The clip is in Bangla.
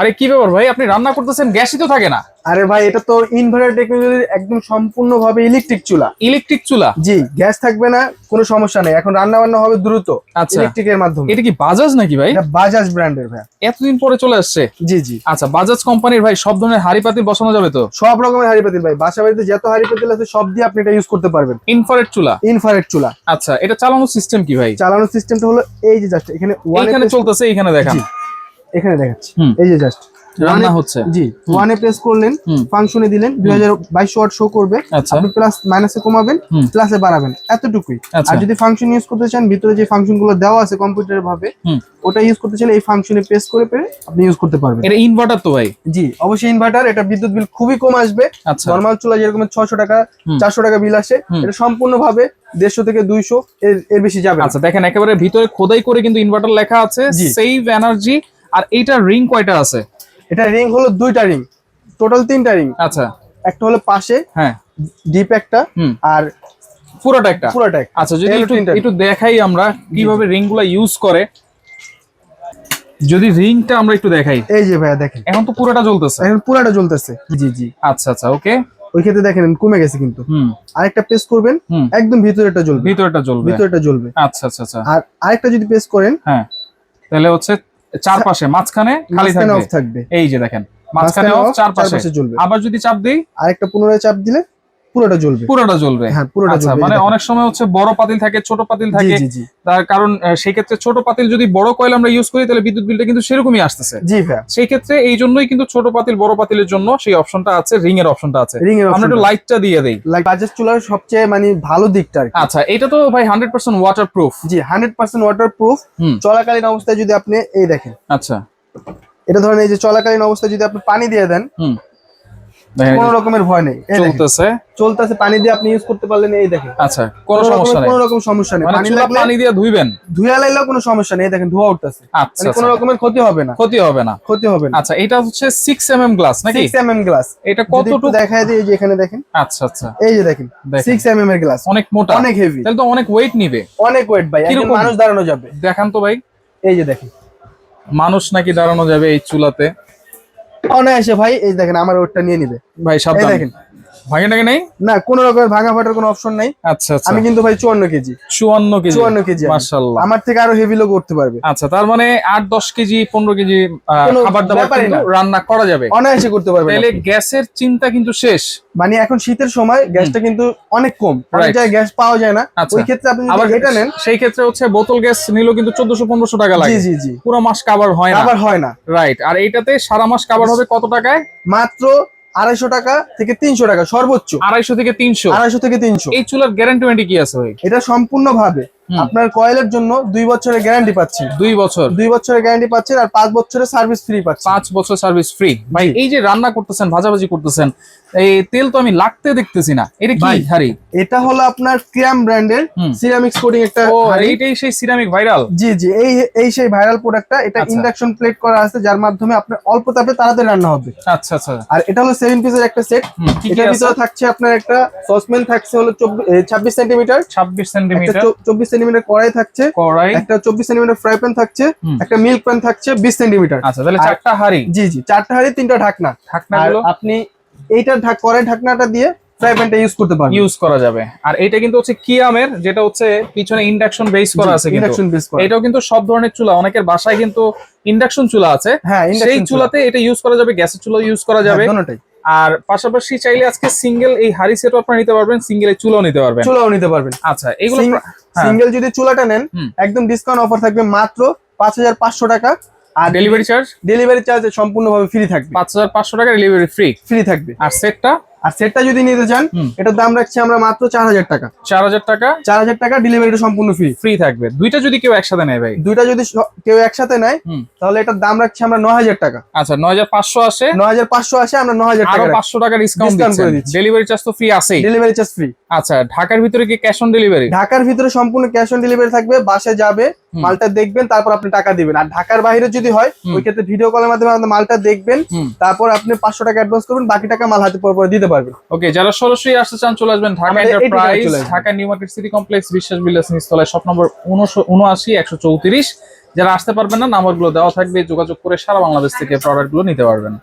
আরে কি ব্যাপার ভাই, আপনি রান্না করতেছেন গ্যাসই তো থাকে না? আরে ভাই, এটা তো ইনভার্টার টেকনোলজির একদম সম্পূর্ণভাবে ইলেকট্রিক চুলা। ইলেকট্রিক চুলা? জি, গ্যাস থাকবে না, কোনো সমস্যা নেই। এখন রান্না বান্না হবে দ্রুত আচ্ছা, ইলেকট্রিকের মাধ্যমে। এটা কি বাজাজ নাকি ভাই? এটা বাজাজ ব্র্যান্ডের ভাই। এতদিন পরে চলে আসছে। জি জি। আচ্ছা, বাজাজ কোম্পানির ভাই সব ধরনের হাড়ি পাতিল বসানো যাবে তো? সব রকমের হাঁড়ি পাতিল ভাই, বাসা বাড়িতে যত হাঁড়ি পাতিল আছে সব দিয়ে আপনি এটা ইউজ করতে পারবেন। ইনফ্রারেড চুলা? ইনফ্রারেড চুলা। আচ্ছা, এটা চালানোর সিস্টেম কি ভাই? চালানোর সিস্টেমটা হলো এই যে জাস্ট এখানে এইখানে চলতেছে, এইখানে দেখান। জি, এখানে দেখাচ্ছি। হুম। এই যে জাস্ট রান্না হচ্ছে। জি, ওয়ানে প্রেস করলেন, ফাংশনে দিলেন, 2022 ওয়াট শো করবে। আচ্ছা। আপনি প্লাস মাইনাসে কমাবেন, প্লাসে বাড়াবেন, এতটুকুই। আচ্ছা। আর যদি ফাংশন ইউজ করতে চান, ভিতরে যে ফাংশন গুলো দেওয়া আছে কম্পিউটার ভাবে, ওটা ইউজ করতে চাইলে এই ফাংশনে প্রেস করে আপনি ইউজ করতে পারবেন। এটা ইনভার্টার তো ভাই? জি, অবশ্যই ইনভার্টার। এটা বিদ্যুৎ বিল খুবই কম আসবে। আচ্ছা। নরমাল চুলা যেরকম 600 টাকা 400 টাকা বিল আসে, এটা সম্পূর্ণভাবে 150 থেকে 200 এর বেশি যাবে। আচ্ছা, দেখেন একেবারে ভিতরে খোদাই করে কিন্তু ইনভার্টার লেখা আছে, সেভ এনার্জি। আর এইটা রিং কয়টা আছে? এটা রিং হলো 2টা রিং, টোটাল 3টা রিং। আচ্ছা। একটা হলো পাশে, হ্যাঁ, ডিপ একটা, আর পুরোটা একটা। পুরোটা একটা। আচ্ছা, যদি একটু দেখাই আমরা কিভাবে রিং গুলা ইউজ করে, যদি রিংটা আমরা একটু দেখাই। এই যে ভাইয়া দেখেন, এখন তো পুরোটা জ্বলতেছে। এখন পুরোটা জ্বলতেছে। জি জি। আচ্ছা আচ্ছা, ওকে। ওই ক্ষেত্রে দেখেন কমে গেছে কিন্তু। আরেকটা প্রেস করবেন, একদম ভিতরেটা জ্বলবে। ভিতরেটা জ্বলবে? ভিতরেটা জ্বলবে। আচ্ছা আচ্ছা আচ্ছা। আর আরেকটা যদি প্রেস করেন, হ্যাঁ, তাহলে হচ্ছে চারপাশে, মাঝখানে খালি থাকবে। এই যে দেখেন, মাঝখানে অফ, চারপাশে জ্বলবে। আবার যদি চাপ দেই, আরেকটা পুনরায় চাপ দিলে পুরোটা জ্বলবে। পুরোটা জ্বলবে? হ্যাঁ, পুরোটা জ্বলবে। মানে অনেক সময় হচ্ছে বড় পাতিল থাকে, ছোট পাতিল থাকে। জি জি। তার কারণ সেই ক্ষেত্রে ছোট পাতিল যদি বড় কয়েল আমরা ইউজ করি, তাহলে বিদ্যুৎ বিলটা কিন্তু সেরকমই আসতেছে। জি ভাই। সেই ক্ষেত্রে এই জন্যই কিন্তু ছোট পাতিল বড় পাতিলের জন্য সেই অপশনটা আছে, রিং এর অপশনটা আছে। আমরা একটু লাইটটা দিয়ে দেই। বাজাজ চুলার সবচেয়ে মানে ভালো দিকটা। আচ্ছা, এটা তো ভাই 100% ওয়াটারপ্রুফ? জি, 100% ওয়াটারপ্রুফ। চলাকালীন অবস্থায় যদি আপনি এই দেখেন, আচ্ছা, এটা ধরেন এই যে চলাকালীন অবস্থায় যদি আপনি পানি দিয়ে দেন, কোনো রকমের ভয় নেই। চলতেছে পানি দিয়ে আপনি ইউজ করতে পারলেন। এই দেখেন। আচ্ছা, কোনো সমস্যা নেই, কোনো রকম সমস্যা নেই। পানি দিয়ে ধুইবেন, ধুয়া লাইলেও কোনো সমস্যা নেই। দেখেন ধোয়া উঠতেছে। আচ্ছা, কোনো রকমের ক্ষতি হবে না। ক্ষতি হবে না। ক্ষতি হবে না। আচ্ছা, এটা হচ্ছে 6mm গ্লাস নাকি? 6mm glass. এটা কতটুকু দেখায় দিই, এই যে এখানে দেখেন। আচ্ছা আচ্ছা, এই যে দেখেন 6mm এর গ্লাস। অনেক মোটা, অনেক হেভি। তাহলে তো অনেক ওয়েট নিবে। অনেক ওয়েট ভাই, একজন মানুষ দাঁড়ানো যাবে। দেখান তো ভাই। এই যে দেখেন, মানুষ নাকি দাঁড়ানো যাবে এই চুলাতে? অনায়াসে ভাই। এই দেখেন, আমার ওয়েটটা নিয়ে নিবে ভাই। সাবধান, দেখেন ভাঙে টাকে নেই না, কোনো রকমের ভাঙা ফাটার কোনো অপশন নাই। আচ্ছা আচ্ছা। আমি কিন্তু ভাই 54 কেজি। 54 কেজি? মাশাআল্লাহ। আমার থেকে আরো হেভি লোক করতে পারবে। আচ্ছা, তার মানে 8-10 কেজি 15 কেজি খাবার দাবার কিন্তু রান্না করা যাবে, অনায়াসে করতে পারবে। তাহলে গ্যাসের চিন্তা কিন্তু শেষ। মানে এখন শীতের সময় গ্যাসটা কিন্তু অনেক কম, অনেক জায়গায় গ্যাস পাওয়া যায় না। ওই ক্ষেত্রে আপনি যদি এটা নেন, সেই ক্ষেত্রে হচ্ছে বোতল গ্যাস নিলেও কিন্তু 1400-1500 টাকা লাগে। জি জি জি। পুরো মাস কভার হয় না। রাইট। আর এইটাতে সারা মাস কভার হবে কত টাকায়? মাত্র 250 টাকা থেকে 300 টাকা সর্বোচ্চ। 250 থেকে 300? 250 থেকে 300। এই চুলার গ্যারান্টি ওয়ারেন্টি কি আছে ভাই? এটা সম্পূর্ণ ভাবে আপনার কয়েলের জন্য 2 বছরের গ্যারান্টি পাচ্ছেন। 2 বছর? 2 বছরের গ্যারান্টি পাচ্ছেন, আর 5 বছরের সার্ভিস ফ্রি পাচ্ছেন। 5 বছর সার্ভিস ফ্রি। ভাই, এই যে রান্না করতেছেন, ভাজাভাজি করতেছেন, এই তেল তো আমি লাগতে দেখতেছি না। এটা কি হাড়ি? এটা হলো আপনার ক্রাম ব্র্যান্ডের সিরামিক্স কোটিং একটা হাড়ি। এইটাই সেই সিরামিক ভাইরাল? জি জি, এই সেই ভাইরাল প্রোডাক্টটা। এটা ইন্ডাকশন প্লেট করা আছে, যার মাধ্যমে আপনার অল্প তাপে তাড়াতাড়ি রান্না হবে। আচ্ছা আচ্ছা। আর এটা হলো 7 পিসের একটা সেট। এটার ভিতরে থাকছে আপনার একটা সসপ্যান থাকছে হলো 26 সেন্টিমিটার। 26 সেন্টিমিটার? 24 সেন্টিমিটার কড়াই থাকছে, একটা 24 সেন্টিমিটার ফ্রাই প্যান থাকছে, একটা মিল্ক প্যান থাকছে 20 সেন্টিমিটার। আচ্ছা, তাহলে 4টা হাড়ি? জি জি, 4টা হাড়ি, 3টা ঢাকনা। ঢাকনাগুলো আপনি এইটা কড়াই ঢাকনাটা দিয়ে ফ্রাই প্যানটা ইউজ করতে পারবেন, ইউজ করা যাবে। আর এটা কিন্তু হচ্ছে কিয়ামের, যেটা হচ্ছে পিছনে ইন্ডাকশন বেস করা আছে। ইন্ডাকশন বেস করা। এটাও কিন্তু সব ধরনের চুলা, অনেকের বাসায় কিন্তু ইন্ডাকশন চুলা আছে, হ্যাঁ, সেই চুলাতে এটা ইউজ করা যাবে, গ্যাসের চুলা ইউজ করা যাবে, দুটোটাই। আর পাশাপাশি চাইলে আজকে সিঙ্গেল এই হাড়ি সেটও আপনারা নিতে পারবেন, সিঙ্গেল এই চুলাও নিতে পারবেন। আচ্ছা, এগুলো সিঙ্গেল যদি চুলাটা নেন, একদম ডিসকাউন্ট অফার থাকবে মাত্র 5500 টাকা। আর ডেলিভারি চার্জ সম্পূর্ণভাবে ফ্রি থাকবে। 5500 টাকা ডেলিভারি ফ্রি থাকবে। আর সেটটা যদি নিতে চান, এটার দাম রাখছি আমরা মাত্র 4000 টাকা। 4000 টাকা ডেলিভারিটা সম্পূর্ণ ফ্রি থাকবে। দুইটা যদি কেউ একসাথে নেয় ভাই? দুইটা যদি কেউ একসাথে নেয়, তাহলে এটার দাম রাখছি আমরা 9000 টাকা। আচ্ছা, 9500 আসে? 9500 আসে, আমরা 9000 টাকা, আরো 500 টাকা ডিসকাউন্ট করে দিচ্ছি। ডেলিভারি চার্জ তো ফ্রি আছেই? Delivery charge free. আচ্ছা, ঢাকার ভিতরে কি ক্যাশ অন ডেলিভারি? ঢাকার ভিতরে সম্পূর্ণ ক্যাশ অন ডেলিভারি থাকবে। বাসায় যাবে, মালটা দেখবেন, তারপর আপনি টাকা দিবেন। আর ঢাকার বাইরে যদি হয়, ওই ক্ষেত্রে ভিডিও কলের মাধ্যমে আপনি মালটা দেখবেন, তারপর আপনি 500 টাকা অ্যাডভান্স করবেন, বাকি টাকা মাল হাতে পরে দিতে পারবেন। ওকে, যারা সরাসরি আসতে চান চলে আসবেন Dhaka enterprise, Dhaka new market city complex, বিশ্বাস বিল্ডার্স নিচতলায়, শপ নম্বর 79 134। যারা আসতে পারবেন না নাম্বারগুলো দেওয়া থাকবে, যোগাযোগ করে সারা বাংলাদেশ থেকে প্রোডাক্টগুলো নিতে পারবেন।